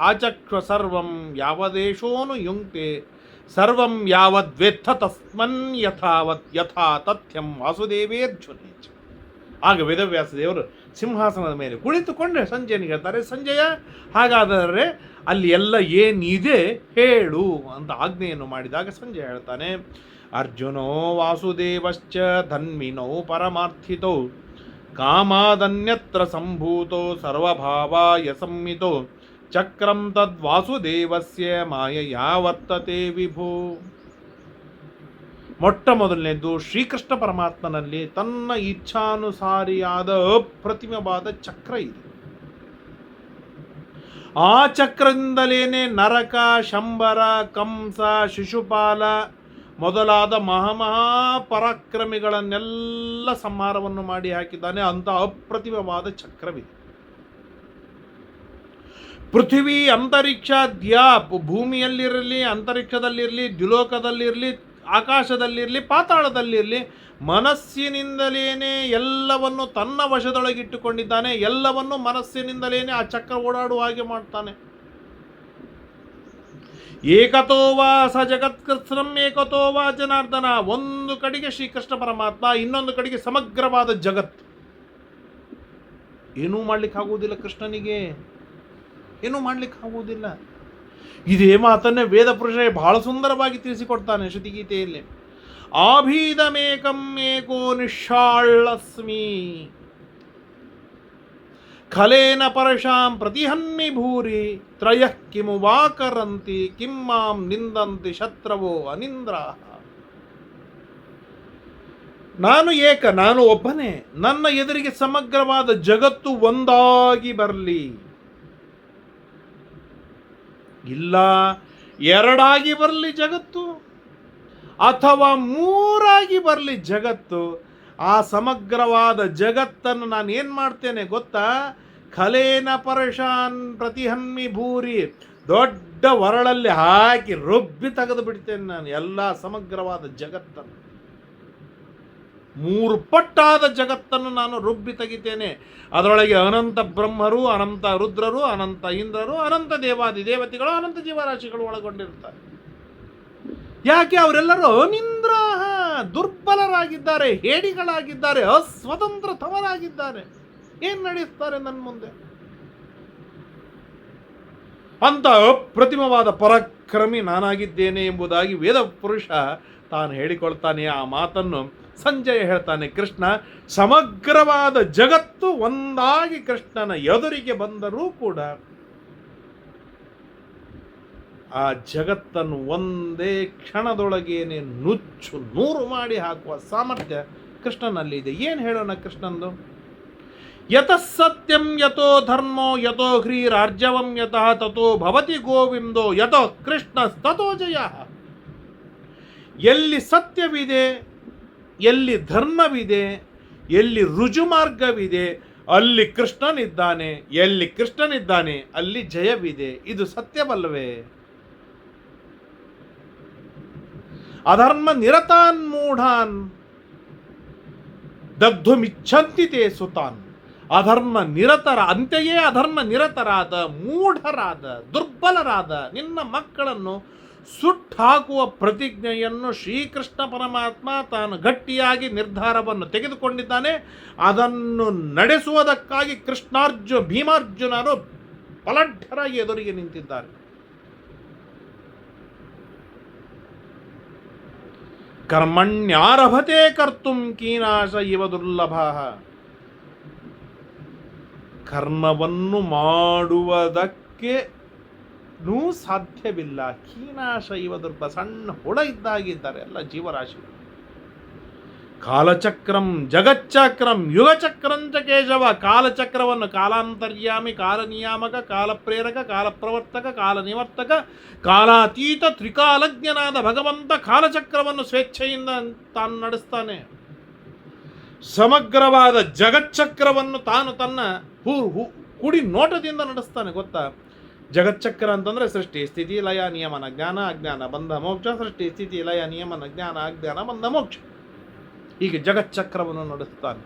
ಆಚಕ್ಷ್ವ ಸರ್ವಂ ಯಾವದೇಶೋನು ಯುಂಕ್ತೆ ಸರ್ವಂ ಯಾವದ್ವೇತ್ಥ ತಸ್ಮನ್ ಯಥಾ ತಥ್ಯಂ ವಾಸುದೇವೇರ್ಜುನೇ. ಆಗ ವೇದವ್ಯಾಸ ದೇವರು ಸಿಂಹಾಸನದ ಮೇಲೆ ಕುಳಿತುಕೊಂಡ್ರೆ ಸಂಜಯನಿಗೆ ಹೇಳ್ತಾರೆ, ಸಂಜಯ ಹಾಗಾದರೆ ಅಲ್ಲಿ ಎಲ್ಲ ಏನಿದೆ ಹೇಳು ಅಂತ ಆಜ್ಞೆಯನ್ನು ಮಾಡಿದಾಗ ಸಂಜಯ ಹೇಳ್ತಾನೆ, ಅರ್ಜುನೋ ವಾಸುದೇವಶ್ಚ ಧನ್ವಿನೋ ಪರಮಾರ್ಥಿತೋ ಕಾಮಾದನ್ಯತ್ರ ಸಂಭೂತೋ ಸರ್ವಭಾವಾಯ ಸಂಹಿತೋ ಚಕ್ರಂ ತದ್ವಾಸುದೇವಸ್ಯ ಮಾಯೆಯ ವರ್ತತೆ ವಿಭು. ಮೊಟ್ಟ ಮೊದಲನೇದು ಶ್ರೀಕೃಷ್ಣ ಪರಮಾತ್ಮನಲ್ಲಿ ತನ್ನ ಇಚ್ಛಾನುಸಾರಿಯಾದ ಅಪ್ರತಿಮವಾದ ಚಕ್ರ ಇದೆ. ಆ ಚಕ್ರದಿಂದಲೇನೆ ನರಕ, ಶಂಬರ, ಕಂಸ, ಶಿಶುಪಾಲ ಮೊದಲಾದ ಪರಾಕ್ರಮಿಗಳನ್ನೆಲ್ಲ ಸಂಹಾರವನ್ನು ಮಾಡಿ ಹಾಕಿದ್ದಾನೆ. ಅಂತ ಅಪ್ರತಿಮವಾದ ಚಕ್ರವಿದೆ. ಪೃಥ್ವಿ, ಅಂತರಿಕ್ಷ, ಭೂಮಿಯಲ್ಲಿರಲಿ, ಅಂತರಿಕ್ಷದಲ್ಲಿರಲಿ, ದ್ಯುಲೋಕದಲ್ಲಿರಲಿ, ಆಕಾಶದಲ್ಲಿರಲಿ, ಪಾತಾಳದಲ್ಲಿರಲಿ, ಮನಸ್ಸಿನಿಂದಲೇನೆ ಎಲ್ಲವನ್ನು ತನ್ನ ವಶದೊಳಗಿಟ್ಟುಕೊಂಡಿದ್ದಾನೆ. ಎಲ್ಲವನ್ನು ಮನಸ್ಸಿನಿಂದಲೇನೆ ಆ ಚಕ್ರ ಓಡಾಡುವ ಹಾಗೆ ಮಾಡ್ತಾನೆ. ಏಕತೋ ವಾ ಸ ಜಗತ್ಕೃತ್ಸ್ನಂ ಏಕತೋ ವಾ ಜನಾರ್ದನ. ಒಂದು ಕಡೆಗೆ ಶ್ರೀಕೃಷ್ಣ ಪರಮಾತ್ಮ, ಇನ್ನೊಂದು ಕಡೆಗೆ ಸಮಗ್ರವಾದ ಜಗತ್ತು. ಏನೂ ಮಾಡ್ಲಿಕ್ಕೆ ಆಗುವುದಿಲ್ಲ ಕೃಷ್ಣನಿಗೆ, ಏನೂ ಮಾಡ್ಲಿಕ್ಕೆ ಆಗುವುದಿಲ್ಲ. ಇದೇ ಮಾತನ್ನೇ ವೇದ ಪುರುಷ ಬಹಳ ಸುಂದರವಾಗಿ ತಿಳಿಸಿಕೊಡ್ತಾನೆ ಶ್ರುತಿಗೀತೆಯಲ್ಲಿ. ಆಭೀದಮೇಕಂ ಏಕೋ ನಿಶ್ಶಾಳಸ್ಮಿ ಖಲೇನ ಪರಶಾಂ ಪ್ರತಿಹನ್ನಿ ಭೂರಿ ತ್ರಯಃ ಕಿಮು ವಾಕರಂತಿ ಕಿಂ ಮಾಂ ನಿಂದಂತಿ ಶತ್ರವೋ ಅನಿಂದ್ರ. ನಾನು ಏಕ, ನಾನು ಒಬ್ಬನೇ. ನನ್ನ ಎದುರಿಗೆ ಸಮಗ್ರವಾದ ಜಗತ್ತು ಒಂದಾಗಿ ಬರಲಿ, ಇಲ್ಲ ಎರಡಾಗಿ ಬರಲಿ ಜಗತ್ತು, ಅಥವಾ ಮೂರಾಗಿ ಬರಲಿ ಜಗತ್ತು. ಆ ಸಮಗ್ರವಾದ ಜಗತ್ತನ್ನು ನಾನು ಏನು ಮಾಡ್ತೇನೆ ಗೊತ್ತಾ? ಖಲೇನ ಪರಶಾನ್ ಪ್ರತಿಹನ್ಮಿ ಭೂರಿ. ದೊಡ್ಡ ಒರಳಲ್ಲಿ ಹಾಕಿ ರುಬ್ಬಿ ತೆಗೆದು ಬಿಡ್ತೇನೆ ನಾನು ಎಲ್ಲ ಸಮಗ್ರವಾದ ಜಗತ್ತನ್ನು. 3 ಪಟ್ಟಾದ ಜಗತ್ತನ್ನು ನಾನು ರುಬ್ಬಿ ತೆಗಿತೇನೆ. ಅದರೊಳಗೆ ಅನಂತ ಬ್ರಹ್ಮರು, ಅನಂತ ರುದ್ರರು, ಅನಂತ ಇಂದ್ರರು, ಅನಂತ ದೇವಾದಿ ದೇವತೆಗಳು, ಅನಂತ ಜೀವರಾಶಿಗಳು ಒಳಗೊಂಡಿರ್ತಾರೆ. ಯಾಕೆ? ಅವರೆಲ್ಲರೂ ಅನಿಂದ್ರಾಹ, ದುರ್ಬಲರಾಗಿದ್ದಾರೆ, ಹೇಡಿಗಳಾಗಿದ್ದಾರೆ, ಅಸ್ವತಂತ್ರತವರಾಗಿದ್ದಾರೆ. ಏನ್ ನಡೆಸ್ತಾರೆ ನನ್ನ ಮುಂದೆ? ಅಂತ ಅಪ್ರತಿಮವಾದ ಪರಾಕ್ರಮಿ ನಾನಾಗಿದ್ದೇನೆ ಎಂಬುದಾಗಿ ವೇದ ಪುರುಷ ತಾನು ಹೇಳಿಕೊಳ್ತಾನೆ. ಆ ಮಾತನ್ನು ಸಂಜಯ ಹೇಳ್ತಾನೆ. ಕೃಷ್ಣ ಸಮಗ್ರವಾದ ಜಗತ್ತು ಒಂದಾಗಿ ಕೃಷ್ಣನ ಎದುರಿಗೆ ಬಂದರೂ ಕೂಡ ಆ ಜಗತ್ತನ್ನು ಒಂದೇ ಕ್ಷಣದೊಳಗೇನೆ ನುಚ್ಚು ನೂರು ಮಾಡಿ ಹಾಕುವ ಸಾಮರ್ಥ್ಯ ಕೃಷ್ಣನಲ್ಲಿ ಇದೆ. ಏನು ಹೇಳೋಣ ಕೃಷ್ಣಂದು? ಯತಃ ಸತ್ಯಂ ಯತೋ ಧರ್ಮೋ ಯತೋ ಹ್ರೀರಾರ್ಜವಂ ಯತಃ ತಥೋ ಭವತಿ ಗೋವಿಂದೋ ಯತೋ ಕೃಷ್ಣ ತಥೋ ಜಯ. ಎಲ್ಲಿ ಸತ್ಯವಿದೆ, ಎಲ್ಲಿ ಧರ್ಮವಿದೆ, ಎಲ್ಲಿ ರುಜುಮಾರ್ಗವಿದೆ, ಅಲ್ಲಿ ಕೃಷ್ಣನಿದ್ದಾನೆ. ಎಲ್ಲಿ ಕೃಷ್ಣನಿದ್ದಾನೆ ಅಲ್ಲಿ ಜಯವಿದೆ. ಇದು ಸತ್ಯವಲ್ಲವೇ? ಅಧರ್ಮ ನಿರತಾನ್ ಮೂಢಾನ್ ದಗ್ಧುಮಿಚ್ಛಂತಿ ತೇ ಸುತಾನ್. ಅಧರ್ಮ ನಿರತರ, ಅಂತೆಯೇ ಅಧರ್ಮ ನಿರತರಾದ, ಮೂಢರಾದ, ದುರ್ಬಲರಾದ ನಿನ್ನ ಮಕ್ಕಳನ್ನು ಸುಟ್ಟಾಕುವ ಪ್ರತಿಜ್ಞೆಯನ್ನು ಶ್ರೀಕೃಷ್ಣ ಪರಮಾತ್ಮ ತಾನು ಗಟ್ಟಿಯಾಗಿ ನಿರ್ಧಾರವನ್ನು ತೆಗೆದುಕೊಂಡಿದ್ದಾನೆ. ಅದನ್ನು ನಡೆಸುವುದಕ್ಕಾಗಿ ಭೀಮಾರ್ಜುನರು ಬಲಢ್ಯರಾಗಿ ಎದುರಿಗೆ ನಿಂತಿದ್ದಾರೆ. ಕರ್ಮಣ್ಯಾರಭತೆ ಕರ್ತುಂ ಕೀನಾಶ ಇವ ದುರ್ಲಭ. ಕರ್ಮವನ್ನು ಮಾಡುವುದಕ್ಕೆ ಸಾಧ್ಯವಿಲ್ಲ. ಕೀನಾಶ ಇವ ದುರ್ಲಭ. ಸಣ್ಣ ಹುಳ ಇದ್ದಾಗಿದ್ದಾರೆ ಎಲ್ಲ ಜೀವರಾಶಿ. ಕಾಲಚಕ್ರಂ ಜಗಚ್ಚಕ್ರಂ ಯುಗಚಕ್ರಂಚ ಕೇಶವ. ಕಾಲಚಕ್ರವನ್ನು ಕಾಲಾಂತರ್ಯಾಮಿ, ಕಾಲನಿಯಾಮಕ, ಕಾಲಪ್ರೇರಕ, ಕಾಲಪ್ರವರ್ತಕ, ಕಾಲನಿವರ್ತಕ, ಕಾಲಾತೀತ ತ್ರಿಕಾಲಜ್ಞನಾದ ಭಗವಂತ ಕಾಲಚಕ್ರವನ್ನು ಸ್ವೇಚ್ಛೆಯಿಂದ ತಾನು ನಡೆಸ್ತಾನೆ. ಸಮಗ್ರವಾದ ಜಗಚ್ಚಕ್ರವನ್ನು ತಾನು ತನ್ನ ಕುಡಿ ನೋಟದಿಂದ ನಡೆಸ್ತಾನೆ. ಗೊತ್ತಾ? ಜಗಚ್ಚಕ್ರ ಅಂತಂದ್ರೆ ಸೃಷ್ಟಿ ಸ್ಥಿತಿ ಲಯ ನಿಯಮನ ಜ್ಞಾನ ಅಜ್ಞಾನ ಬಂಧ ಮೋಕ್ಷ. ಸೃಷ್ಟಿ ಸ್ಥಿತಿ ಲಯ ನಿಯಮನ ಜ್ಞಾನ ಅಜ್ಞಾನ ಬಂಧ ಮೋಕ್ಷ. ಹೀಗೆ ಜಗಚ್ಚಕ್ರವನ್ನು ನಡೆಸ್ತಾನೆ.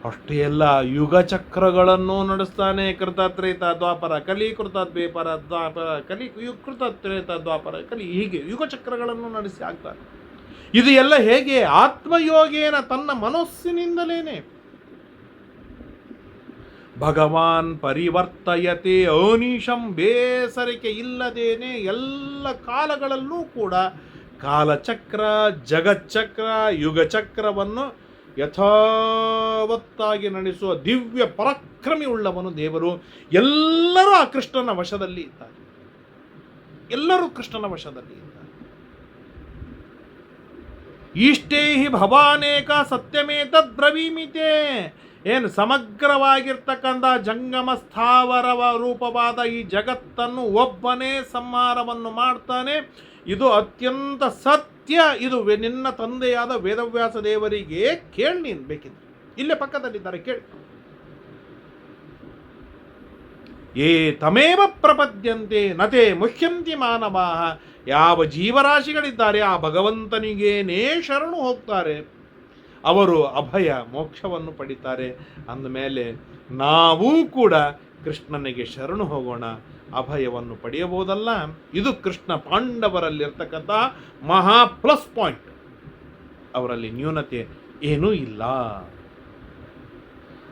ಅಷ್ಟೇ ಎಲ್ಲ ಯುಗಚಕ್ರಗಳನ್ನು ನಡೆಸ್ತಾನೆ. ಕೃತತ್ರೇತ ದ್ವಾಪರ ಕಲಿ, ಕೃತದ್ವೇಪರ ದ್ವಾಪರ ಕಲಿ, ಕೃತತ್ರೇತ ದ್ವಾಪರ ಕಲಿ, ಹೀಗೆ ಯುಗಚಕ್ರಗಳನ್ನು ನಡೆಸಿ ಆಗ್ತಾನೆ. ಇದು ಎಲ್ಲ ಹೇಗೆ? ಆತ್ಮಯೋಗೇನ, ತನ್ನ ಮನಸ್ಸಿನಿಂದಲೇನೆ. ಭಗವಾನ್ ಪರಿವರ್ತಯತೆ ಅನೀಶಂ. ಬೇಸರಿಕೆ ಇಲ್ಲದೇನೆ ಎಲ್ಲ ಕಾಲಗಳಲ್ಲೂ ಕೂಡ ಕಾಲಚಕ್ರ, ಜಗಚ್ಚಕ್ರ, ಯುಗಚಕ್ರವನ್ನು ಯಥಾವತ್ತಾಗಿ ನಡೆಸುವ ದಿವ್ಯ ಪರಾಕ್ರಮಿ ಉಳ್ಳವನು ದೇವರು. ಎಲ್ಲರೂ ಆ ಕೃಷ್ಣನ ವಶದಲ್ಲಿ ಇದ್ದಾರೆ. ಎಲ್ಲರೂ ಕೃಷ್ಣನ ವಶದಲ್ಲಿ ಇದ್ದಾರೆ. ಇಷ್ಟೇ ಹಿ ಭವಾನೇಕ ಸತ್ಯಮೇತದ್ ಬ್ರವೀಮಿತೆ. ಏನು ಸಮಗ್ರವಾಗಿರ್ತಕ್ಕಂಥ ಜಂಗಮ ಸ್ಥಾವರವ ರೂಪವಾದ ಈ ಜಗತ್ತನ್ನು ಒಬ್ಬನೇ ಸಂಹಾರವನ್ನು ಮಾಡ್ತಾನೆ. ಇದು ಅತ್ಯಂತ ಸತ್ಯ. ಇದು ನಿನ್ನ ತಂದೆಯಾದ ವೇದವ್ಯಾಸ ದೇವರಿಗೆ ಕೇಳಿ, ನೀನು ಬೇಕಿದ್ರೆ ಇಲ್ಲೇ ಪಕ್ಕದಲ್ಲಿದ್ದಾರೆ ಕೇಳಿ. ಏ ತಮೇವ ಪ್ರಪದ್ಯಂತೆ ನತೆ ಮುಖ್ಯಂತಿ ಮಾನವಾಹ. ಯಾವ ಜೀವರಾಶಿಗಳಿದ್ದಾರೆ ಆ ಭಗವಂತನಿಗೇನೇ ಶರಣು ಹೋಗ್ತಾರೆ, ಅವರು ಅಭಯ ಮೋಕ್ಷವನ್ನು ಪಡಿತಾರೆ. ಅಂದಮೇಲೆ ನಾವೂ ಕೂಡ ಕೃಷ್ಣನಿಗೆ ಶರಣು ಹೋಗೋಣ, ಅಭಯವನ್ನು ಪಡೆಯಬಹುದಲ್ಲ. ಇದು ಕೃಷ್ಣ ಪಾಂಡವರಲ್ಲಿರ್ತಕ್ಕಂಥ ಮಹಾ ಪ್ಲಸ್ ಪಾಯಿಂಟ್. ಅವರಲ್ಲಿ ನ್ಯೂನತೆ ಏನೂ ಇಲ್ಲ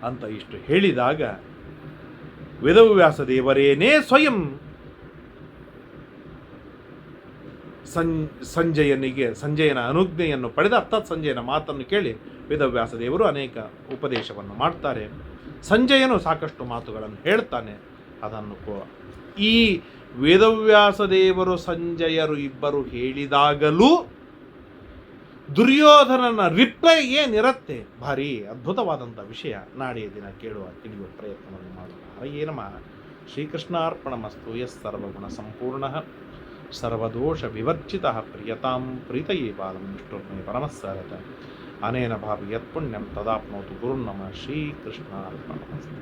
ಅಂತ ಇಷ್ಟು ಹೇಳಿದಾಗ ವೇದವ್ಯಾಸ ದೇವರೇನೇ ಸ್ವಯಂ ಸಂಜಯನ ಅನುಜ್ಞೆಯನ್ನು ಪಡೆದ ಅರ್ಥಾತ್ ಸಂಜಯನ ಮಾತನ್ನು ಕೇಳಿ ವೇದವ್ಯಾಸ ದೇವರು ಅನೇಕ ಉಪದೇಶವನ್ನು ಮಾಡ್ತಾರೆ. ಸಂಜಯನು ಸಾಕಷ್ಟು ಮಾತುಗಳನ್ನು ಹೇಳ್ತಾನೆ. ಅದನ್ನು ಈ ವೇದವ್ಯಾಸ ದೇವರು ಸಂಜಯರು ಇಬ್ಬರು ಹೇಳಿದಾಗಲೂ ದುರ್ಯೋಧನನ ರಿಪ್ಲೈ ಏನಿರುತ್ತೆ, ಭಾರಿ ಅದ್ಭುತವಾದಂಥ ವಿಷಯ. ನಾಳೆಯ ದಿನ ತಿಳಿಯುವ ಪ್ರಯತ್ನವನ್ನು ಮಾಡೋಣ. ಹರಯೇ ನಮಃ. ಶ್ರೀಕೃಷ್ಣಾರ್ಪಣಮಸ್ತು. ಯಸ್ ಸರ್ವಗುಣ ಸಂಪೂರ್ಣಃ ಸರ್ವದೋಷ ವಿವರ್ಜಿತಃ ಪ್ರಿಯತಾಂ ಪ್ರೀತಯೇ ಬಾಲಂ ವಿಷ್ಣುರ್ಮೇ ಪರಮಸ್ಸರತ ಅನೇನ ಭಾವಿ ಯತ್ಪುಣ್ಯಂ ತದಾಪ್ನೋತು ಗುರುನ್ನಮ. ಶ್ರೀಕೃಷ್ಣಾರ್ಪಣಮಸ್ತು.